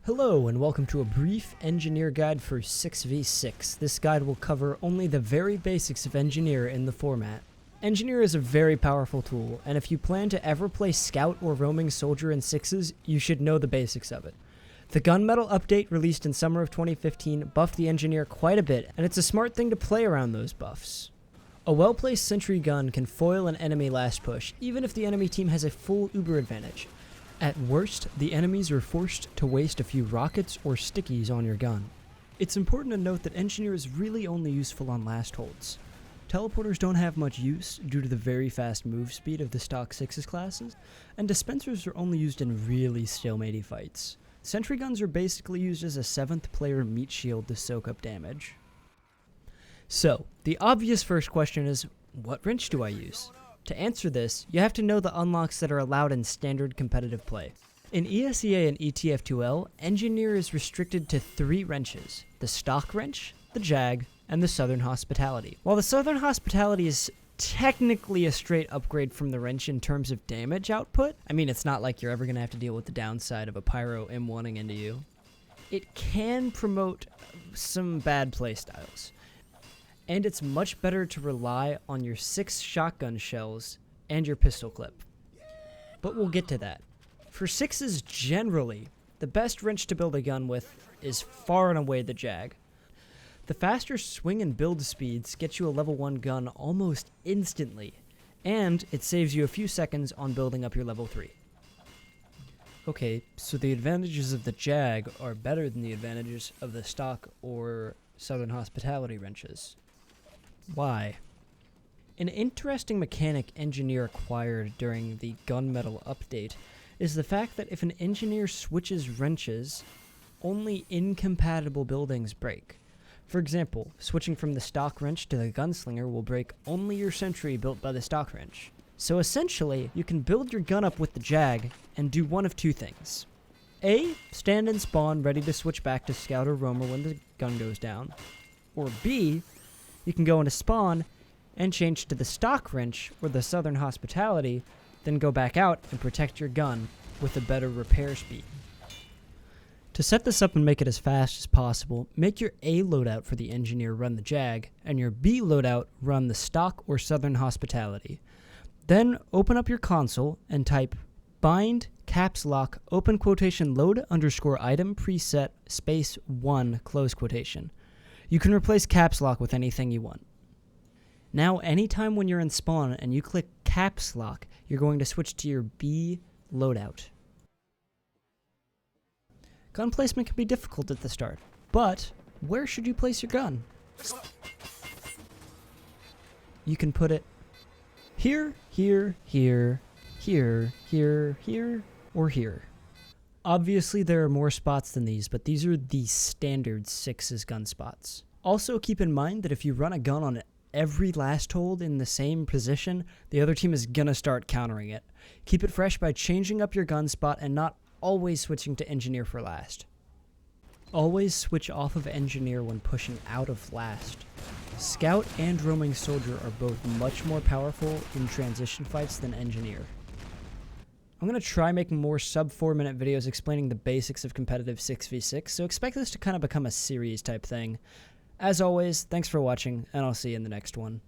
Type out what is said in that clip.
Hello and welcome to a brief engineer guide for 6v6. This guide will cover only the very basics of engineer in the format. Engineer is a very powerful tool, and if you plan to ever play scout or roaming soldier in 6s, you should know the basics of it. The gunmetal update released in summer of 2015 buffed the engineer quite a bit, and it's a smart thing to play around those buffs. A well-placed sentry gun can foil an enemy last push, even if the enemy team has a full uber advantage. At worst, the enemies are forced to waste a few rockets or stickies on your gun. It's important to note that engineer is really only useful on last holds. Teleporters don't have much use due to the very fast move speed of the stock 6s classes, and dispensers are only used in really stalematey fights. Sentry guns are basically used as a 7th player meat shield to soak up damage. So, the obvious first question is, what wrench do I use? To answer this, you have to know the unlocks that are allowed in standard competitive play. In ESEA and ETF2L, Engineer is restricted to 3 wrenches: the Stock Wrench, the Jag, and the Southern Hospitality. While the Southern Hospitality is technically a straight upgrade from the wrench in terms of damage output, I mean, it's not like you're ever going to have to deal with the downside of a Pyro M1ing into you. It can promote some bad playstyles. And it's much better to rely on your 6 shotgun shells and your pistol clip. But we'll get to that. For 6s generally, the best wrench to build a gun with is far and away the Jag. The faster swing and build speeds get you a level 1 gun almost instantly, and it saves you a few seconds on building up your level 3. Okay, so the advantages of the Jag are better than the advantages of the stock or Southern Hospitality wrenches. Why? An interesting mechanic Engineer acquired during the gunmetal update is the fact that if an engineer switches wrenches, only incompatible buildings break. For example, switching from the stock wrench to the gunslinger will break only your sentry built by the stock wrench. So essentially, you can build your gun up with the Jag and do one of 2 things. A, stand and spawn ready to switch back to scout or roamer when the gun goes down. Or B, you can go into spawn and change to the stock wrench or the Southern Hospitality, then go back out and protect your gun with a better repair speed. To set this up and make it as fast as possible, make your A loadout for the engineer run the Jag, and your B loadout run the stock or Southern Hospitality. Then open up your console and type bind caps lock open quotation load underscore item preset space 1 close quotation. You can replace caps lock with anything you want. Now, anytime when you're in spawn and you click caps lock, you're going to switch to your B loadout. Gun placement can be difficult at the start, but where should you place your gun? You can put it here, here, here, here, here, here, or here. Obviously, there are more spots than these, but these are the standard 6s gun spots. Also, keep in mind that if you run a gun on every last hold in the same position, the other team is gonna start countering it. Keep it fresh by changing up your gun spot and not always switching to engineer for last. Always switch off of engineer when pushing out of last. Scout and roaming soldier are both much more powerful in transition fights than engineer. I'm going to try making more sub 4 minute videos explaining the basics of competitive 6v6, so expect this to kind of become a series type thing. As always, thanks for watching, and I'll see you in the next one.